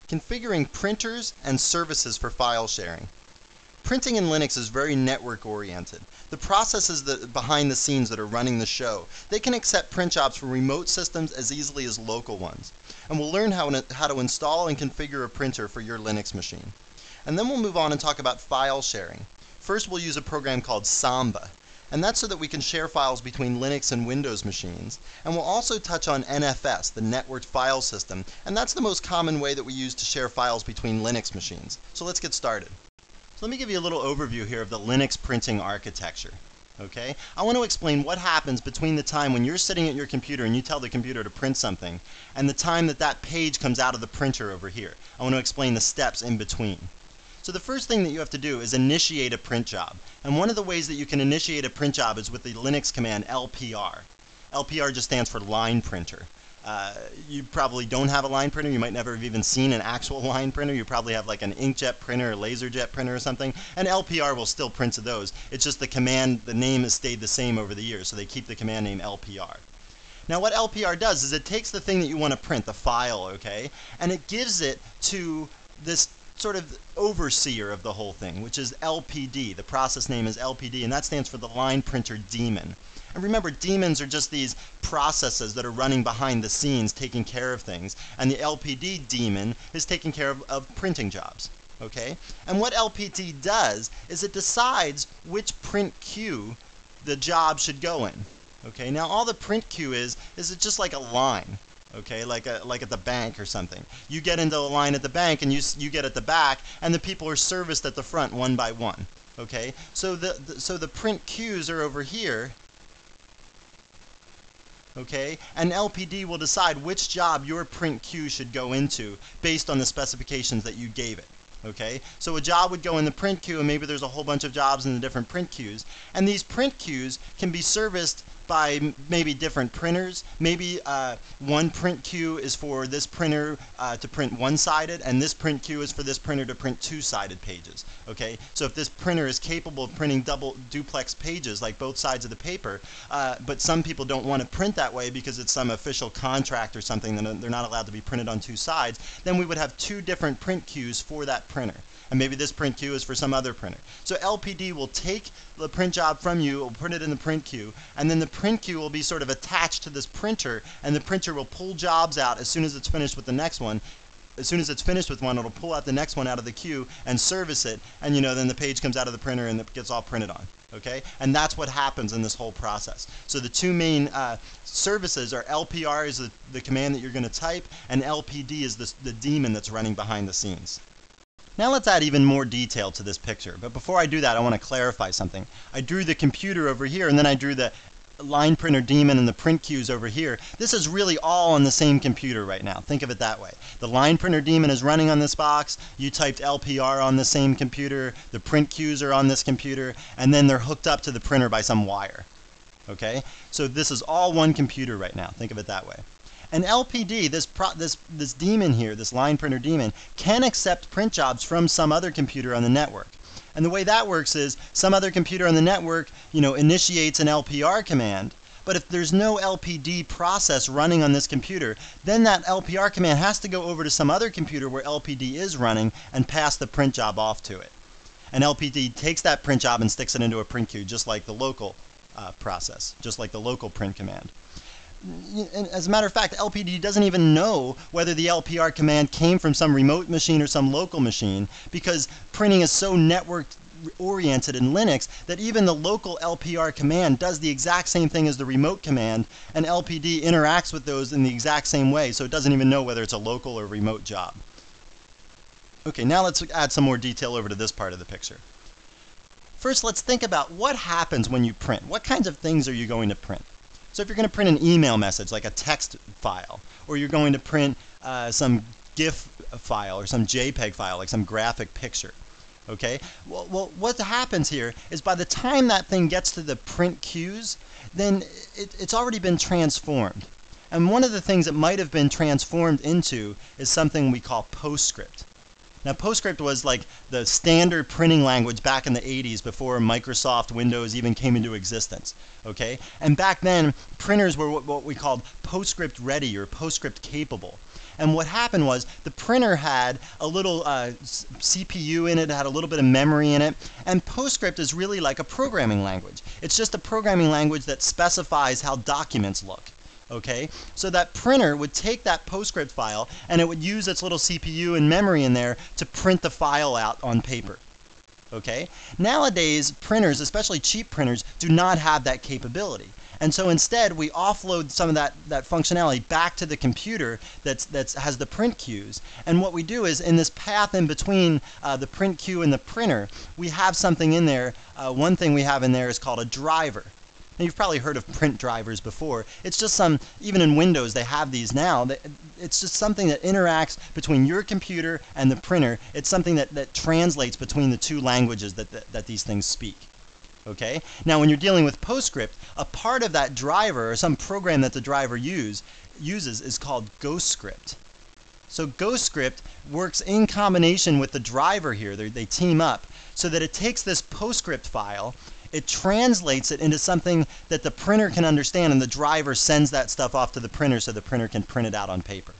Configuring printers and services for file sharing. Printing in Linux is very network oriented. The processes behind the scenes that are running the show, they can accept print jobs from remote systems as easily as local ones. And we'll learn how to install and configure a printer for your Linux machine. And then we'll move on and talk about file sharing. First we'll use a program called Samba. And that's so that we can share files between Linux and Windows machines. And we'll also touch on NFS, the networked file system. And that's the most common way that we use to share files between Linux machines. So let's get started. So let me give you a little overview here of the Linux printing architecture. Okay? I want to explain what happens between the time when you're sitting at your computer and you tell the computer to print something and the time that that page comes out of the printer over here. I want to explain the steps in between. So the first thing that you have to do is initiate a print job. And one of the ways that you can initiate a print job is with the Linux command LPR. LPR just stands for line printer. You probably don't have a line printer. You might never have even seen an actual line printer. You probably have like an inkjet printer or laserjet printer or something. And LPR will still print to those. It's just the command, the name has stayed the same over the years. So they keep the command name LPR. Now what LPR does is it takes the thing that you want to print, the file, okay, and it gives it to this sort of overseer of the whole thing, which is LPD. The process name is LPD, and that stands for the line printer daemon. And remember, daemons are just these processes that are running behind the scenes taking care of things, and the LPD daemon is taking care of printing jobs. Okay? And what LPD does is it decides which print queue the job should go in. Okay? Now all the print queue is it just like a line. Okay, like at the bank or something. You get into a line at the bank and you get at the back, and the people are serviced at the front one by one. Okay, so the print queues are over here. Okay, and LPD will decide which job your print queue should go into based on the specifications that you gave it. Okay, so a job would go in the print queue, and maybe there's a whole bunch of jobs in the different print queues, and these print queues can be serviced by maybe different printers. Maybe one print queue is for this printer to print one-sided, and this print queue is for this printer to print two-sided pages. Okay, so if this printer is capable of printing double duplex pages, like both sides of the paper, but some people don't want to print that way because it's some official contract or something that they're not allowed to be printed on two sides, then we would have two different print queues for that printer. And maybe this print queue is for some other printer. So LPD will take the print job from you, will print it in the print queue, and then the print queue will be sort of attached to this printer, and the printer will pull jobs out as soon as it's finished with the next one. As soon as it's finished with one, it'll pull out the next one out of the queue and service it, and then the page comes out of the printer and it gets all printed on. Okay? And that's what happens in this whole process. So the two main services are LPR is the command that you're going to type, and LPD is the daemon that's running behind the scenes. Now let's add even more detail to this picture. But before I do that, I want to clarify something. I drew the computer over here, and then I drew the line printer daemon and the print queues over here. This is really all on the same computer right now. Think of it that way. The line printer daemon is running on this box. You typed LPR on the same computer. The print queues are on this computer. And then they're hooked up to the printer by some wire. Okay? So this is all one computer right now. Think of it that way. And LPD, this daemon here, this line printer daemon, can accept print jobs from some other computer on the network. And the way that works is some other computer on the network, initiates an LPR command. But if there's no LPD process running on this computer, then that LPR command has to go over to some other computer where LPD is running and pass the print job off to it. And LPD takes that print job and sticks it into a print queue, just like the local process, just like the local print command. As a matter of fact, LPD doesn't even know whether the LPR command came from some remote machine or some local machine, because printing is so network oriented in Linux that even the local LPR command does the exact same thing as the remote command, and LPD interacts with those in the exact same way, so it doesn't even know whether it's a local or remote job. Okay, now let's add some more detail over to this part of the picture. First, let's think about what happens when you print. What kinds of things are you going to print? So if you're going to print an email message, like a text file, or you're going to print some GIF file or some JPEG file, like some graphic picture, okay? Well, what happens here is by the time that thing gets to the print queues, then it's already been transformed. And one of the things it might have been transformed into is something we call PostScript. Now, PostScript was like the standard printing language back in the 80s before Microsoft Windows even came into existence, okay? And back then, printers were what we called PostScript ready or PostScript capable. And what happened was the printer had a little CPU in it, had a little bit of memory in it, and PostScript is really like a programming language. It's just a programming language that specifies how documents look. Okay, so that printer would take that PostScript file and it would use its little CPU and memory in there to print the file out on paper. Okay, nowadays printers, especially cheap printers, do not have that capability. And so instead we offload some of that functionality back to the computer that has the print queues. And what we do is in this path in between the print queue and the printer, we have something in there. One thing we have in there is called a driver. Now, you've probably heard of print drivers before. It's just even in Windows they have these now. It's just something that interacts between your computer and the printer. It's something that translates between the two languages that these things speak. Okay? Now, when you're dealing with PostScript, a part of that driver or some program that the driver uses is called GhostScript. So GhostScript works in combination with the driver here. They team up so that it takes this PostScript file, it translates it into something that the printer can understand, and the driver sends that stuff off to the printer so the printer can print it out on paper.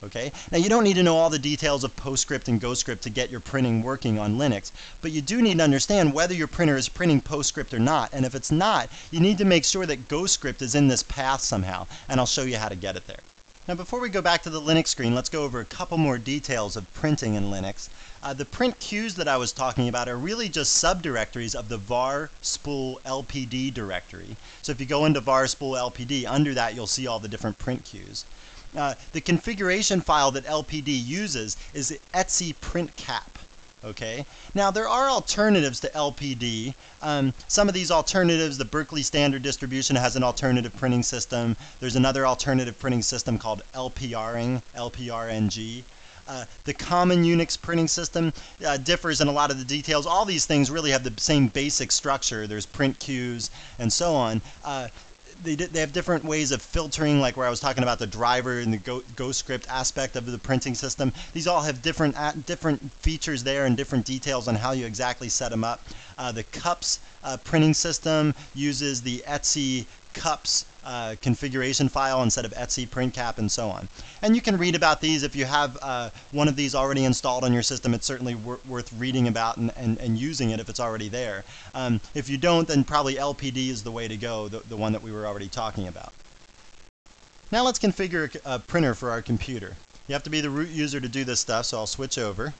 Okay? Now, you don't need to know all the details of PostScript and GhostScript to get your printing working on Linux, but you do need to understand whether your printer is printing PostScript or not, and if it's not, you need to make sure that GhostScript is in this path somehow, and I'll show you how to get it there. Now, before we go back to the Linux screen, let's go over a couple more details of printing in Linux. The print queues that I was talking about are really just subdirectories of the var spool lpd directory. So if you go into var spool lpd, under that you'll see all the different print queues. The configuration file that lpd uses is the etc print cap. Okay. Now, there are alternatives to LPD. Some of these alternatives, the Berkeley Standard Distribution has an alternative printing system. There's another alternative printing system called LPRing, LPRNG. The common Unix printing system differs in a lot of the details. All these things really have the same basic structure. There's print queues and so on. They have different ways of filtering, like where I was talking about the driver and the GhostScript aspect of the printing system. These all have different features there and different details on how you exactly set them up. The cups printing system uses the etc cups configuration file instead of etc print cap and so on. And you can read about these if you have one of these already installed on your system. It's certainly worth reading about and using it if it's already there. If you don't, then probably LPD is the way to go, the one that we were already talking about. Now let's configure a printer for our computer. You have to be the root user to do this stuff, so I'll switch over.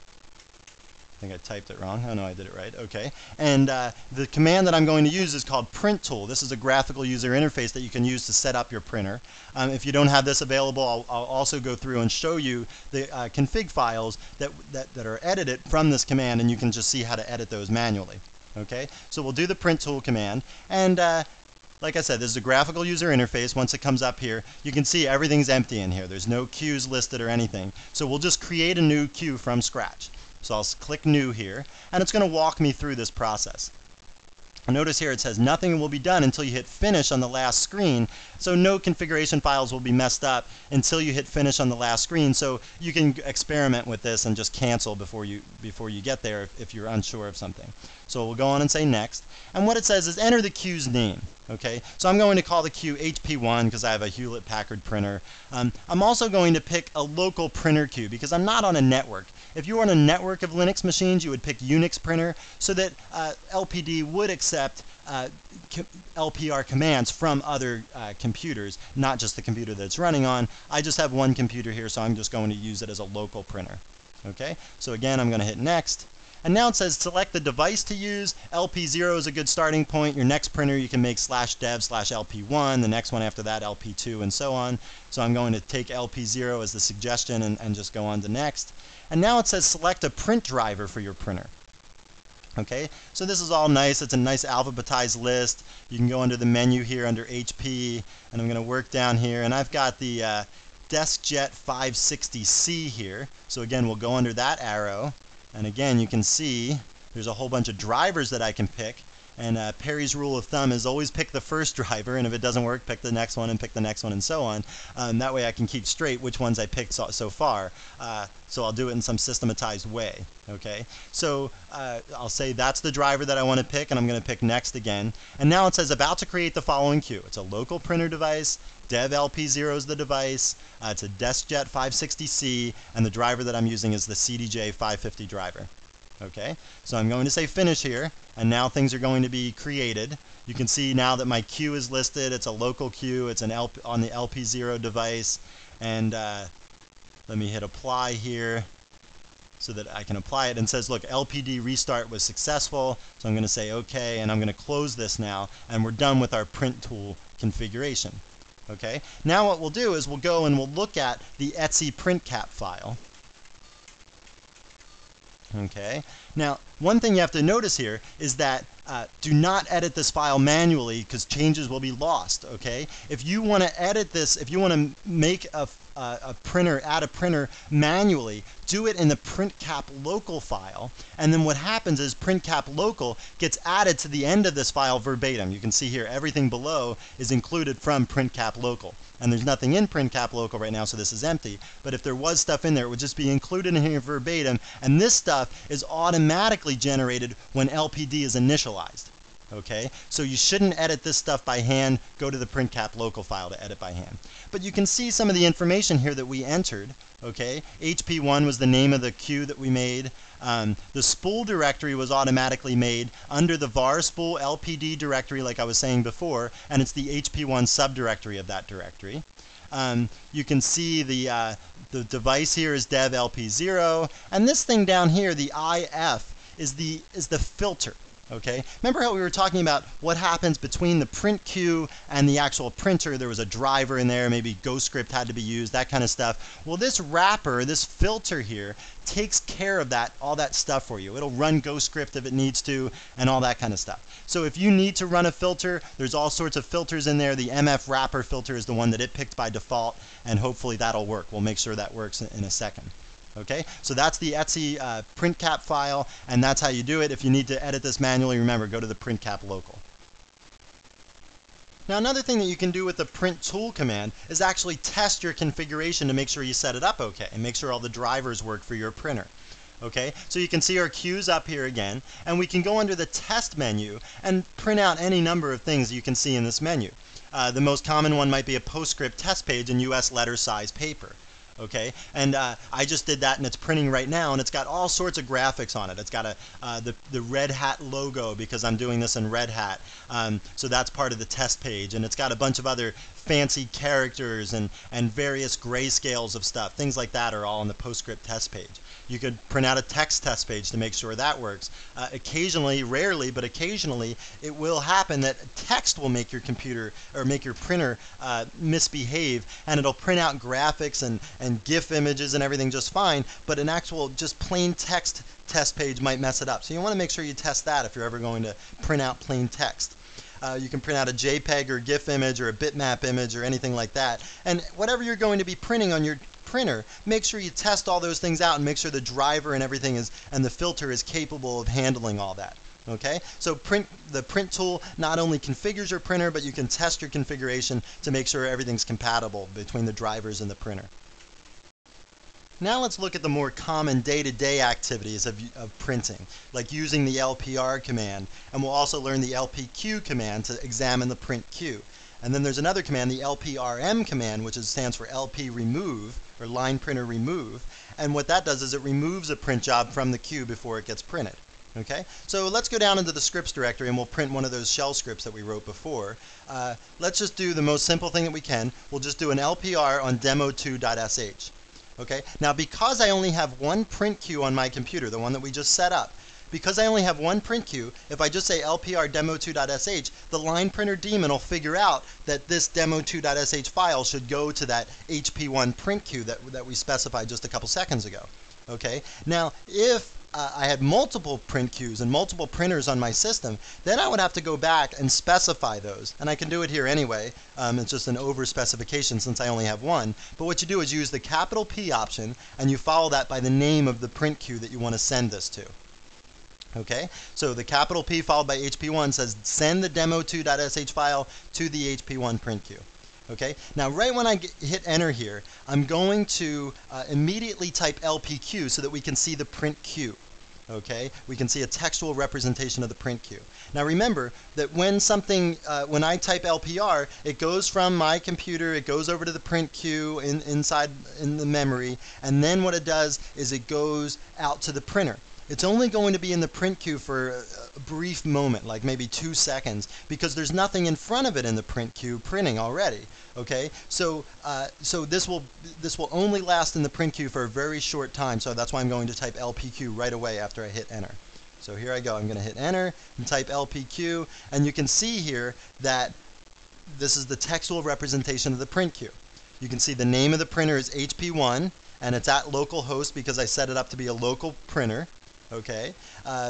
I think I typed it wrong. Oh no, I did it right. Okay. And the command that I'm going to use is called print tool. This is a graphical user interface that you can use to set up your printer. If you don't have this available, I'll also go through and show you the config files that are edited from this command, and you can just see how to edit those manually. Okay. So we'll do the print tool command, and like I said, this is a graphical user interface. Once it comes up here, you can see everything's empty in here. There's no queues listed or anything. So we'll just create a new queue from scratch. So I'll click New here, and it's going to walk me through this process. Notice here it says nothing will be done until you hit Finish on the last screen. So no configuration files will be messed up until you hit Finish on the last screen. So you can experiment with this and just cancel before you get there if you're unsure of something. So we'll go on and say Next. And what it says is enter the queue's name. Okay, so I'm going to call the queue HP1 because I have a Hewlett-Packard printer. I'm also going to pick a local printer queue because I'm not on a network. If you were on a network of Linux machines, you would pick Unix printer so that LPD would accept LPR commands from other computers, not just the computer that it's running on. I just have one computer here, so I'm just going to use it as a local printer. Okay, so again, I'm going to hit Next. And now it says select the device to use. LP0 is a good starting point. Your next printer you can make /dev/LP1, the next one after that LP2, and so on. So I'm going to take LP0 as the suggestion and just go on to Next. And now it says select a print driver for your printer. Okay, so this is all nice. It's a nice alphabetized list. You can go under the menu here under HP, and I'm going to work down here. And I've got the DeskJet 560C here. So again, we'll go under that arrow. And again, you can see there's a whole bunch of drivers that I can pick. And Perry's rule of thumb is always pick the first driver, and if it doesn't work, pick the next one and pick the next one and so on. That way I can keep straight which ones I picked so far. So I'll do it in some systematized way. Okay, so I'll say that's the driver that I want to pick, and I'm going to pick next again. And now it says about to create the following queue. It's a local printer device. Dev LP0 is the device. It's a DeskJet 560C, and the driver that I'm using is the CDJ 550 driver. Okay, so I'm going to say finish here, and now things are going to be created. You can see now that my queue is listed. It's a local queue. It's on the LP0 device, and let me hit apply here so that I can apply it. And it says, look, LPD restart was successful. So I'm going to say OK, and I'm going to close this now, and we're done with our print tool configuration. Okay, now what we'll do is we'll go and we'll look at the etc print cap file. Okay, now one thing you have to notice here is that do not edit this file manually, because changes will be lost. Okay, if you want to edit this, if you want to make a printer, add a printer manually, do it in the print cap local file, and then what happens is print cap local gets added to the end of this file verbatim. You can see here everything below is included from print cap local, and there's nothing in print cap local right now, so this is empty. But if there was stuff in there, it would just be included in here verbatim, and this stuff is automatically generated when LPD is initialized. Okay, so you shouldn't edit this stuff by hand. Go to the print cap local file to edit by hand. But you can see some of the information here that we entered. Okay, HP1 was the name of the queue that we made. The spool directory was automatically made under the var spool LPD directory, like I was saying before, and it's the HP1 subdirectory of that directory. You can see the device here is dev LP0, and this thing down here, the IF, is the filter. Okay, remember how we were talking about what happens between the print queue and the actual printer? There was a driver in there, maybe GhostScript had to be used, that kind of stuff. Well, this wrapper, this filter here, takes care of that, all that stuff for you. It'll run GhostScript if it needs to, and all that kind of stuff. So if you need to run a filter, there's all sorts of filters in there. The MF wrapper filter is the one that it picked by default, and hopefully that'll work. We'll make sure that works in a second. Okay, so that's the etc print cap file, and that's how you do it. If you need to edit this manually, remember, go to the print cap local. Now another thing that you can do with the print tool command is actually test your configuration to make sure you set it up okay, and make sure all the drivers work for your printer. Okay, so you can see our queues up here again, and we can go under the test menu and print out any number of things you can see in this menu. The most common one might be a PostScript test page in US letter size paper. Okay, and I just did that, and it's printing right now, and it's got all sorts of graphics on it. It's got the Red Hat logo, because I'm doing this in Red Hat, so that's part of the test page, and it's got a bunch of other fancy characters and various grayscales of stuff. Things like that are all on the PostScript test page. You could print out a text test page to make sure that works. Occasionally, rarely, but occasionally, it will happen that text will make your computer or make your printer misbehave, and it'll print out graphics and GIF images and everything just fine, but an actual just plain text test page might mess it up. So you want to make sure you test that if you're ever going to print out plain text. You can print out a JPEG or GIF image or a bitmap image or anything like that. And whatever you're going to be printing on your printer, make sure you test all those things out and make sure the driver and everything is, and the filter is capable of handling all that. Okay, so the print tool not only configures your printer, but you can test your configuration to make sure everything's compatible between the drivers and the printer. Now let's look at the more common day-to-day activities of printing, like using the LPR command, and we'll also learn the LPQ command to examine the print queue. And then there's another command, the LPRM command, which stands for LP remove, or line printer remove, and what that does is it removes a print job from the queue before it gets printed. Okay, so let's go down into the scripts directory and we'll print one of those shell scripts that we wrote before. Let's just do the most simple thing that we can. We'll just do an LPR on demo2.sh. Okay, now because I only have one print queue on my computer, the one that we just set up, because I only have one print queue, if I just say LPR demo2.sh, the line printer daemon will figure out that this demo2.sh file should go to that HP1 print queue that we specified just a couple seconds ago. Okay, now if I had multiple print queues and multiple printers on my system, then I would have to go back and specify those. And I can do it here anyway. It's just an over specification since I only have one. But what you do is use the capital P option, and you follow that by the name of the print queue that you want to send this to. Okay, so the capital P followed by HP1 says send the demo2.sh file to the HP1 print queue. Okay, now right when I hit enter here, I'm going to immediately type LPQ so that we can see the print queue. Okay, we can see a textual representation of the print queue. Now remember that when when I type LPR, it goes from my computer, it goes over to the print queue inside in the memory, and then what it does is it goes out to the printer. It's only going to be in the print queue for a brief moment, like maybe 2 seconds, because there's nothing in front of it in the print queue printing already. Okay, so this will only last in the print queue for a very short time. So that's why I'm going to type LPQ right away after I hit enter. So here I go. I'm going to hit enter and type LPQ, and you can see here that this is the textual representation of the print queue. You can see the name of the printer is HP1, and it's at localhost because I set it up to be a local printer. Okay,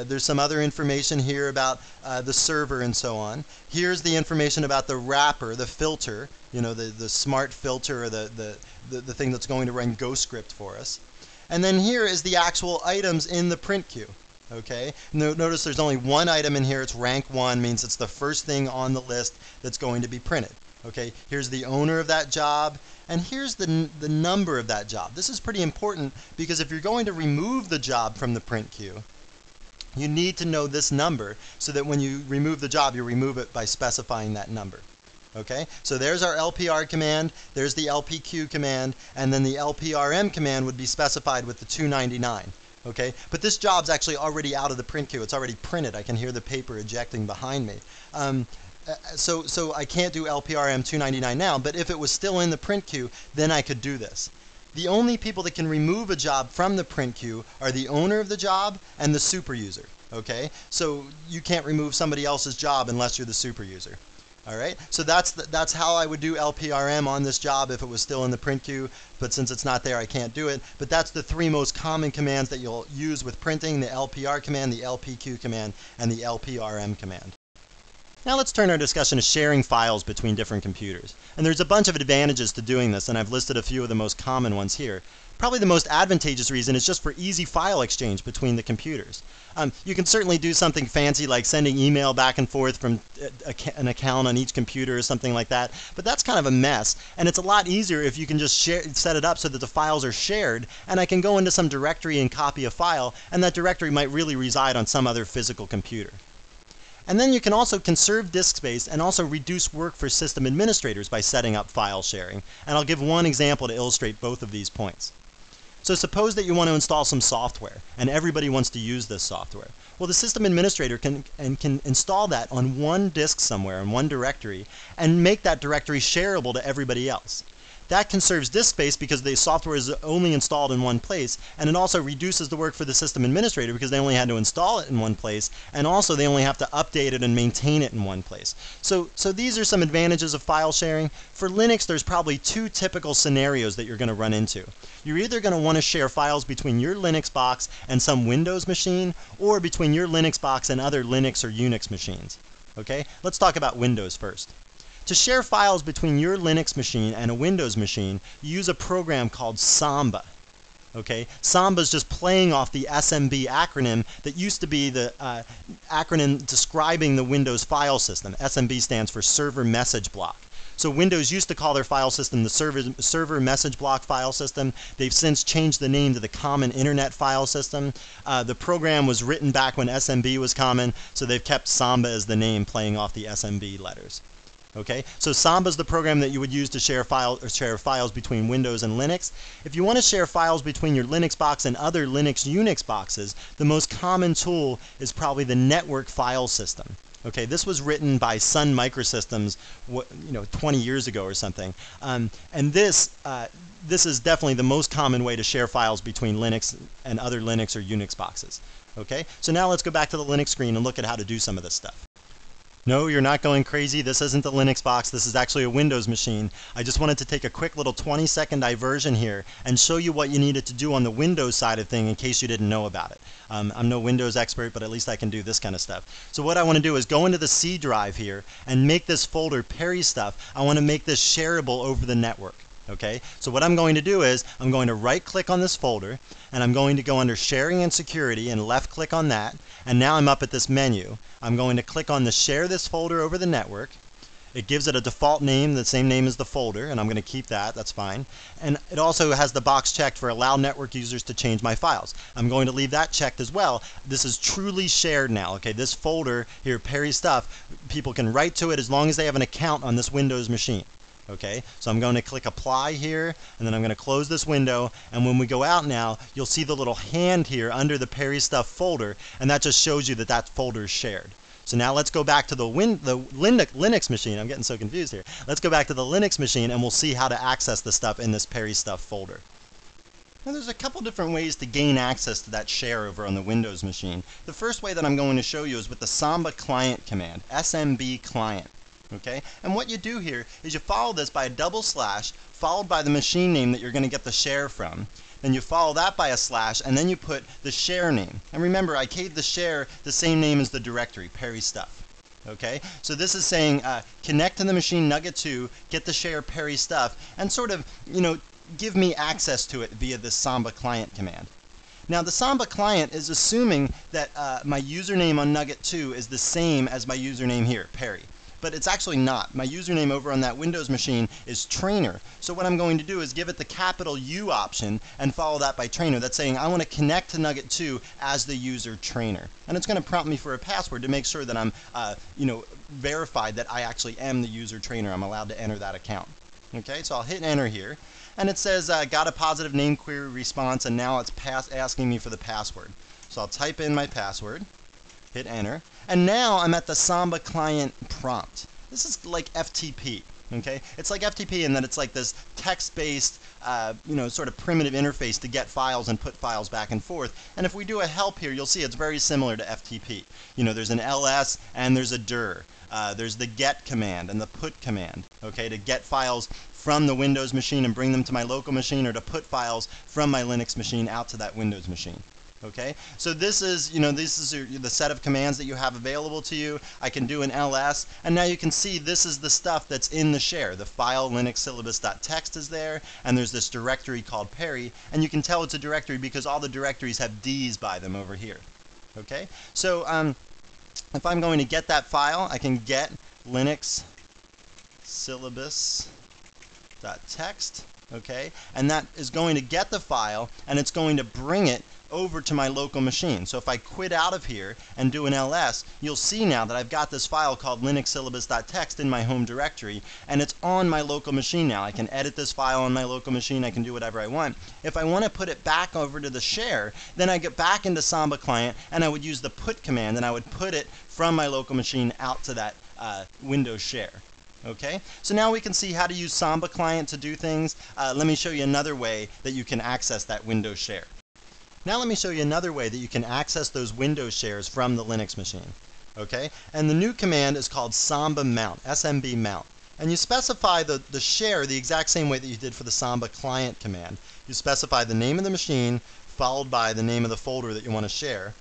there's some other information here about the server and so on. Here's the information about the wrapper, the filter, you know, the smart filter or the thing that's going to run GhostScript for us. And then here is the actual items in the print queue. Okay, notice there's only one item in here. It's rank 1, means it's the first thing on the list that's going to be printed. Okay, here's the owner of that job, and here's the number of that job. This is pretty important because if you're going to remove the job from the print queue, you need to know this number so that when you remove the job, you remove it by specifying that number. Okay, so there's our LPR command, there's the LPQ command, and then the LPRM command would be specified with the 299. Okay, but this job's actually already out of the print queue. It's already printed. I can hear the paper ejecting behind me. So I can't do LPRM 299 now, but if it was still in the print queue, then I could do this. The only people that can remove a job from the print queue are the owner of the job and the super user. Okay, so you can't remove somebody else's job unless you're the super user. All right, so that's how I would do LPRM on this job if it was still in the print queue, but since it's not there, I can't do it. But that's the 3 most common commands that you'll use with printing: the LPR command, the LPQ command, and the LPRM command. Now let's turn our discussion to sharing files between different computers. And there's a bunch of advantages to doing this, and I've listed a few of the most common ones here. Probably the most advantageous reason is just for easy file exchange between the computers. You can certainly do something fancy like sending email back and forth from an account on each computer or something like that, but that's kind of a mess, and it's a lot easier if you can just set it up so that the files are shared, and I can go into some directory and copy a file, and that directory might really reside on some other physical computer. And then you can also conserve disk space and also reduce work for system administrators by setting up file sharing. And I'll give one example to illustrate both of these points. So suppose that you want to install some software and everybody wants to use this software. Well, the system administrator can install that on one disk somewhere in one directory and make that directory shareable to everybody else. That conserves disk space because the software is only installed in one place, and it also reduces the work for the system administrator because they only had to install it in one place, and also they only have to update it and maintain it in one place. So these are some advantages of file sharing. For Linux, there's probably 2 typical scenarios that you're going to run into. You're either going to want to share files between your Linux box and some Windows machine, or between your Linux box and other Linux or Unix machines. Okay, let's talk about Windows first. To share files between your Linux machine and a Windows machine, you use a program called Samba. Okay, Samba is just playing off the SMB acronym that used to be the acronym describing the Windows file system. SMB stands for Server Message Block. So Windows used to call their file system the Server Message Block file system. They've since changed the name to the Common Internet File System. The program was written back when SMB was common, so they've kept Samba as the name, playing off the SMB letters. Okay, so Samba is the program that you would use to share files between Windows and Linux. If you want to share files between your Linux box and other Linux Unix boxes, the most common tool is probably the network file system. Okay, this was written by Sun Microsystems, 20 years ago or something. And this is definitely the most common way to share files between Linux and other Linux or Unix boxes. Okay, so now let's go back to the Linux screen and look at how to do some of this stuff. No, you're not going crazy. This isn't the Linux box. This is actually a Windows machine. I just wanted to take a quick little 20-second diversion here and show you what you needed to do on the Windows side of thing in case you didn't know about it. I'm no Windows expert, but at least I can do this kind of stuff. So what I want to do is go into the C drive here and make this folder Perry stuff. I want to make this shareable over the network. Okay, so what I'm going to do is I'm going to right click on this folder and I'm going to go under Sharing and Security and left click on that, and now I'm up at this menu. I'm going to click on the Share This Folder over the network. It gives it a default name, the same name as the folder, and I'm going to keep that, that's fine. And it also has the box checked for allow network users to change my files. I'm going to leave that checked as well. This is truly shared now, okay? This folder here, Perry Stuff, people can write to it as long as they have an account on this Windows machine. Okay, so I'm going to click apply here, and then I'm going to close this window, and when we go out now, you'll see the little hand here under the Perry Stuff folder, and that just shows you that that folder is shared. So now let's go back to the Linux machine. I'm getting so confused here. Let's go back to the Linux machine, and we'll see how to access the stuff in this Perry Stuff folder. Now there's a couple different ways to gain access to that share over on the Windows machine. The first way that I'm going to show you is with the Samba Client command, SMB Client. Okay, and what you do here is you follow this by a double slash followed by the machine name that you're going to get the share from. Then you follow that by a slash, and then you put the share name. And remember, I gave the share the same name as the directory, Perry Stuff. Okay, so this is saying connect to the machine Nugget 2, get the share Perry Stuff, and sort of, give me access to it via this Samba Client command. Now the Samba Client is assuming that my username on Nugget 2 is the same as my username here, Perry. But it's actually not. My username over on that Windows machine is trainer. So what I'm going to do is give it the capital U option and follow that by trainer. That's saying I want to connect to Nugget 2 as the user trainer. And it's going to prompt me for a password to make sure that I'm verified that I actually am the user trainer. I'm allowed to enter that account. Okay, so I'll hit enter here. And it says got a positive name query response, and now it's asking me for the password. So I'll type in my password, hit enter, and now I'm at the Samba Client prompt. This is like FTP, okay? It's like FTP in that it's like this text-based, sort of primitive interface to get files and put files back and forth. And if we do a help here, you'll see it's very similar to FTP. There's an ls and there's a dir. There's the get command and the put command, okay, to get files from the Windows machine and bring them to my local machine, or to put files from my Linux machine out to that Windows machine. Okay, so this is the set of commands that you have available to you. I can do an ls, and now you can see this is the stuff that's in the share. The file linuxsyllabus.txt is there, and there's this directory called Perry, and you can tell it's a directory because all the directories have D's by them over here. Okay, so if I'm going to get that file, I can get linuxsyllabus.txt, okay, and that is going to get the file, and it's going to bring it over to my local machine. So if I quit out of here and do an ls, you'll see now that I've got this file called linuxsyllabus.txt in my home directory, and it's on my local machine now. I can edit this file on my local machine. I can do whatever I want. If I want to put it back over to the share, then I get back into Samba Client, and I would use the put command, and I would put it from my local machine out to that Windows share. Okay, so now we can see how to use Samba Client to do things. Let me show you another way that you can access that Windows share. Now let me show you another way that you can access those Windows shares from the Linux machine. Okay, and the new command is called Samba Mount, SMB Mount. And you specify the share the exact same way that you did for the Samba Client command. You specify the name of the machine followed by the name of the folder that you want to share,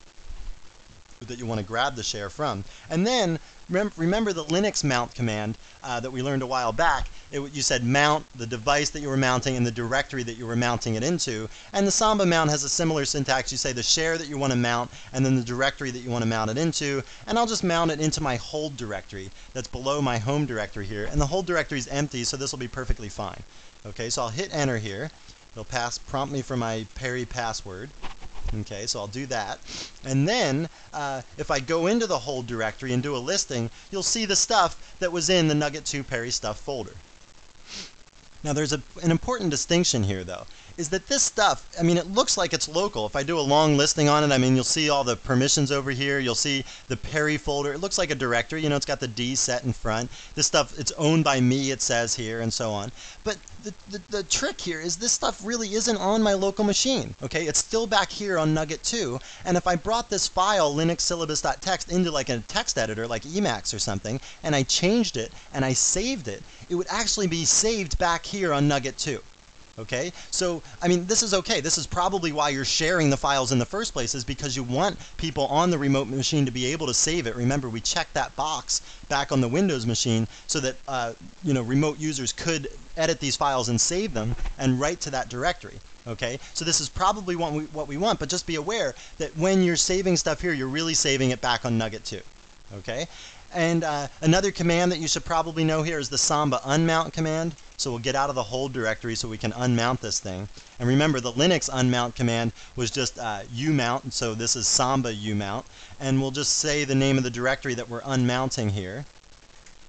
that you want to grab the share from. And then remember the Linux mount command that we learned a while back. You said mount the device that you were mounting and the directory that you were mounting it into. And the Samba mount has a similar syntax. You say the share that you want to mount and then the directory that you want to mount it into. And I'll just mount it into my hold directory that's below my home directory here. And the hold directory is empty, so this will be perfectly fine. Okay, so I'll hit enter here. It'll prompt me for my Perry password. Okay, so I'll do that. And then if I go into the hold directory and do a listing, you'll see the stuff that was in the Nugget 2 Perry Stuff folder. Now there's an important distinction here though, is that this stuff, I mean, it looks like it's local. If I do a long listing on it, I mean, you'll see all the permissions over here. You'll see the Perry folder. It looks like a directory. It's got the D set in front. This stuff, it's owned by me, it says here, and so on. But the trick here is this stuff really isn't on my local machine. Okay, it's still back here on Nugget 2. And if I brought this file, linuxsyllabus.txt, into like a text editor, like Emacs or something, and I changed it and I saved it, it would actually be saved back here on Nugget 2. Okay, so I mean, this is okay. This is probably why you're sharing the files in the first place, is because you want people on the remote machine to be able to save it. Remember, we checked that box back on the Windows machine so that remote users could edit these files and save them and write to that directory. Okay, so this is probably what we want, but just be aware that when you're saving stuff here, you're really saving it back on Nugget 2. Okay, and another command that you should probably know here is the Samba unmount command. So we'll get out of the hold directory so we can unmount this thing. And remember, the Linux unmount command was just umount, so this is Samba umount. And we'll just say the name of the directory that we're unmounting here.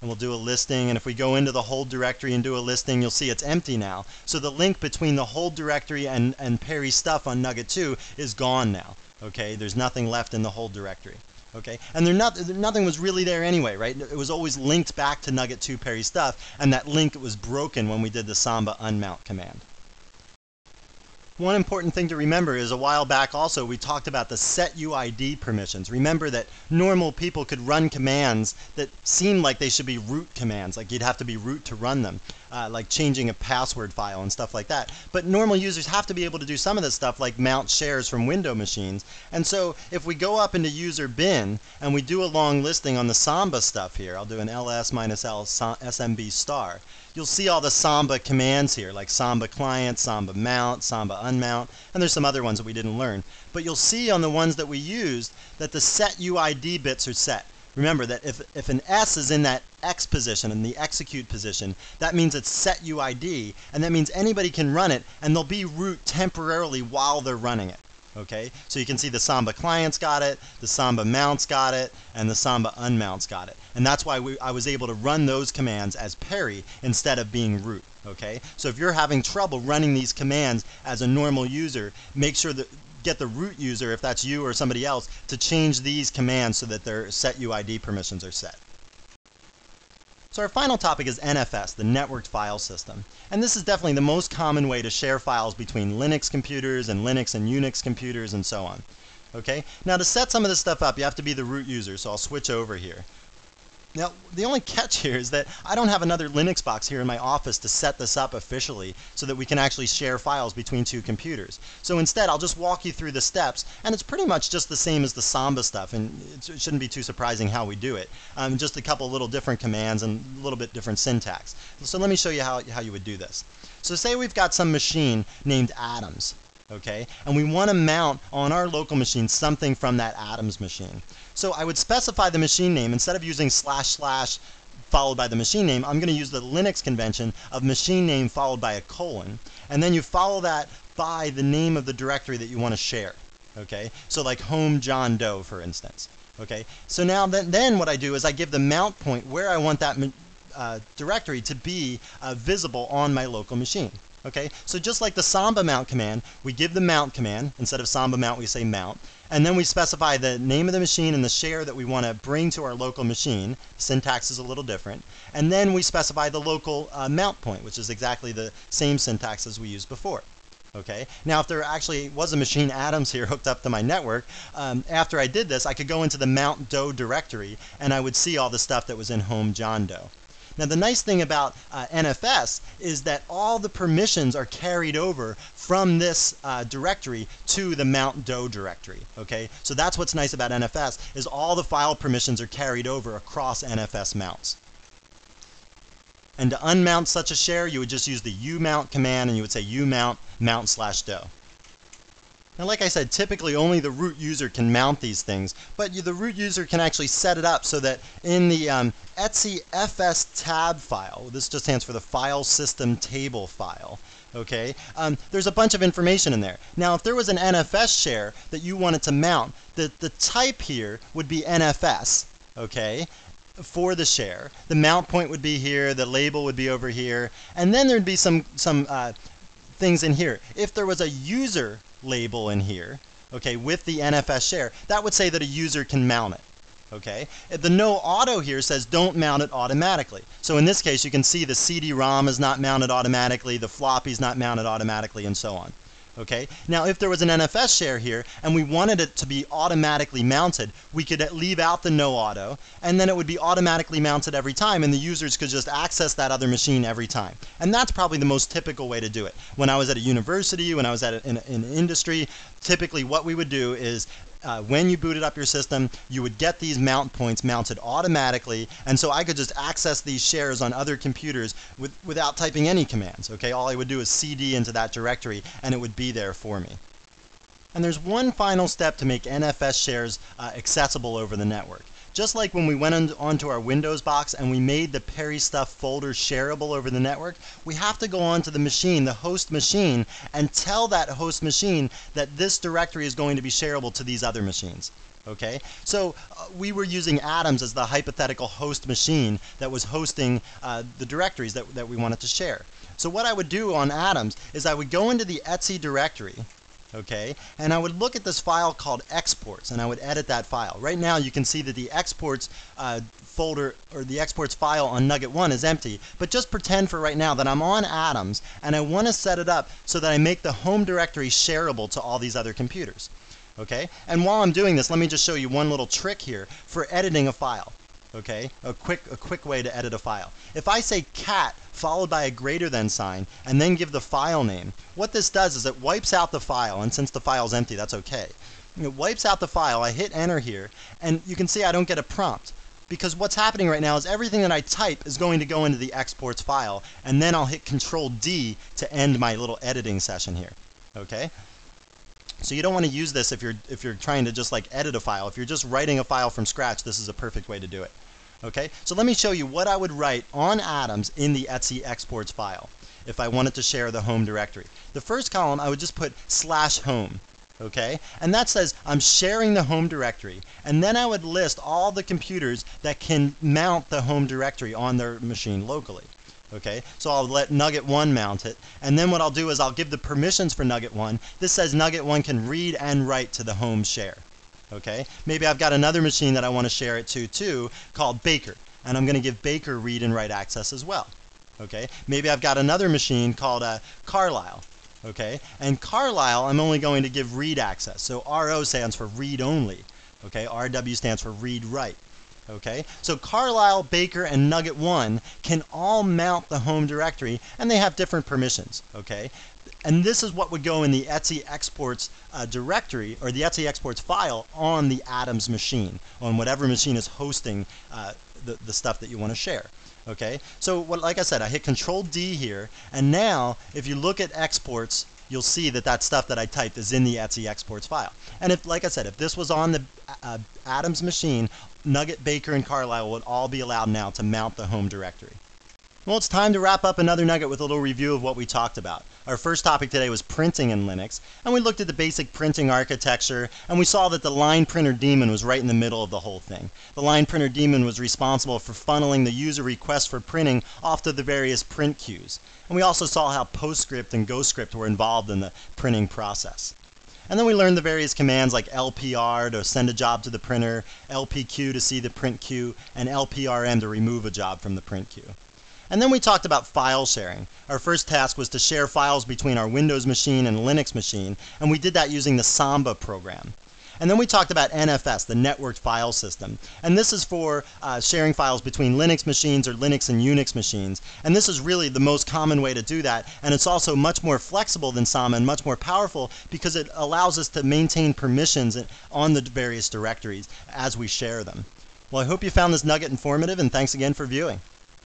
And we'll do a listing, and if we go into the hold directory and do a listing, you'll see it's empty now. So the link between the hold directory and Perry's stuff on Nugget 2 is gone now. Okay, there's nothing left in the hold directory. Okay, and nothing was really there anyway, right? It was always linked back to Nugget 2 Perry stuff, and that link was broken when we did the Samba unmount command. One important thing to remember is a while back also we talked about the set UID permissions. Remember that normal people could run commands that seemed like they should be root commands, like you'd have to be root to run them, like changing a password file and stuff like that. But normal users have to be able to do some of this stuff, like mount shares from Windows machines. And so if we go up into user bin and we do a long listing on the Samba stuff here, I'll do an ls -l smb star. You'll see all the Samba commands here, like Samba Client, Samba Mount, Samba Unmount, and there's some other ones that we didn't learn. But you'll see on the ones that we used that the set UID bits are set. Remember that if an S is in that X position, in the execute position, that means it's set UID, and that means anybody can run it, and they'll be root temporarily while they're running it. Okay, so you can see the Samba Client's got it, the Samba Mount's got it, and the Samba Unmount's got it. And that's why I was able to run those commands as Perry instead of being root. Okay, so if you're having trouble running these commands as a normal user, make sure that get the root user, if that's you or somebody else, to change these commands so that their set UID permissions are set. So our final topic is NFS, the networked file system. And this is definitely the most common way to share files between Linux computers and Linux and Unix computers and so on. Okay? Now to set some of this stuff up, you have to be the root user, so I'll switch over here. Now, the only catch here is that I don't have another Linux box here in my office to set this up officially so that we can actually share files between two computers. So instead, I'll just walk you through the steps, and it's pretty much just the same as the Samba stuff, and it shouldn't be too surprising how we do it. Just a couple little different commands and a little bit different syntax. So let me show you how you would do this. So say we've got some machine named Adams. Okay, and we want to mount on our local machine something from that Adams machine. So I would specify the machine name. Instead of using / followed by the machine name, I'm going to use the Linux convention of machine name followed by a colon. And then you follow that by the name of the directory that you want to share. Okay, so like home John Doe, for instance. Okay, so now then what I do is I give the mount point where I want that directory to be visible on my local machine. Okay, so just like the Samba Mount command, we give the mount command. Instead of Samba Mount, we say mount. And then we specify the name of the machine and the share that we want to bring to our local machine. Syntax is a little different. And then we specify the local mount point, which is exactly the same syntax as we used before. Okay, now if there actually was a machine Adams here hooked up to my network, after I did this, I could go into the Mount Doe directory and I would see all the stuff that was in home John Doe. Now the nice thing about NFS is that all the permissions are carried over from this directory to the Mount Doe directory. Okay, so that's what's nice about NFS, is all the file permissions are carried over across NFS mounts. And to unmount such a share, you would just use the umount command, and you would say umount mount/doe. Now, like I said, typically only the root user can mount these things, but the root user can actually set it up so that in the etc fs tab file, this just stands for the file system table file, okay, there's a bunch of information in there. Now, if there was an NFS share that you wanted to mount, the type here would be NFS, okay, for the share. The mount point would be here, the label would be over here, and then there'd be some things in here. If there was a user label in here, okay, with the NFS share, that would say that a user can mount it. Okay, the no auto here says don't mount it automatically. So in this case, you can see the CD-ROM is not mounted automatically, the floppy is not mounted automatically, and so on. Okay, now if there was an NFS share here and we wanted it to be automatically mounted, we could leave out the no auto, and then it would be automatically mounted every time, and the users could just access that other machine every time. And that's probably the most typical way to do it. When I was at a university, when I was in industry, typically what we would do is when you booted up your system, you would get these mount points mounted automatically, and so I could just access these shares on other computers without typing any commands. Okay, all I would do is cd into that directory, and it would be there for me. And there's one final step to make NFS shares accessible over the network. Just like when we went onto our Windows box and we made the Perry Stuff folder shareable over the network, we have to go onto the machine, the host machine, and tell that host machine that this directory is going to be shareable to these other machines. Okay, so we were using Atoms as the hypothetical host machine that was hosting the directories that we wanted to share. So what I would do on Atoms is I would go into the etc directory, okay, and I would look at this file called exports, and I would edit that file. Right now you can see that the exports folder, or the exports file on Nugget 1 is empty, but just pretend for right now that I'm on Atoms and I want to set it up so that I make the home directory shareable to all these other computers. Okay, and while I'm doing this, let me just show you one little trick here for editing a file. Okay, a quick way to edit a file. If I say cat followed by a greater than sign and then give the file name, what this does is it wipes out the file, and since the file's empty, that's okay. It wipes out the file. I hit enter here, and you can see I don't get a prompt, because what's happening right now is everything that I type is going to go into the exports file, and then I'll hit Control D to end my little editing session here. Okay? So you don't want to use this if you're trying to just like edit a file. If you're just writing a file from scratch, this is a perfect way to do it. Okay, so let me show you what I would write on Atoms in the etc exports file if I wanted to share the home directory. The first column I would just put /home. Okay, and that says I'm sharing the home directory, and then I would list all the computers that can mount the home directory on their machine locally. Okay, so I'll let Nugget 1 mount it, and then what I'll do is I'll give the permissions for Nugget 1. This says Nugget 1 can read and write to the home share. Okay, maybe I've got another machine that I want to share it to too, called Baker, and I'm going to give Baker read and write access as well. Okay, maybe I've got another machine called Carlisle. Okay, and Carlisle I'm only going to give read access. So RO stands for read only. Okay, RW stands for read write. Okay, so Carlisle, Baker, and Nugget 1 can all mount the home directory, and they have different permissions. Okay, and this is what would go in the etc exports directory, or the etc exports file on the Atoms machine, on whatever machine is hosting the stuff that you want to share. Okay, so like I said, I hit Control D here, and now if you look at exports, you'll see that that stuff that I typed is in the etc exports file. And if, like I said, if this was on the Atoms machine, Nugget, Baker, and Carlisle would all be allowed now to mount the home directory. Well, it's time to wrap up another nugget with a little review of what we talked about. Our first topic today was printing in Linux, and we looked at the basic printing architecture, and we saw that the line printer daemon was right in the middle of the whole thing. The line printer daemon was responsible for funneling the user requests for printing off to the various print queues. And we also saw how PostScript and GhostScript were involved in the printing process. And then we learned the various commands like LPR to send a job to the printer, LPQ to see the print queue, and LPRM to remove a job from the print queue. And then we talked about file sharing. Our first task was to share files between our Windows machine and Linux machine, and we did that using the Samba program. And then we talked about NFS, the networked file system. And this is for sharing files between Linux machines or Linux and Unix machines. And this is really the most common way to do that. And it's also much more flexible than Samba and much more powerful because it allows us to maintain permissions on the various directories as we share them. Well, I hope you found this nugget informative, and thanks again for viewing.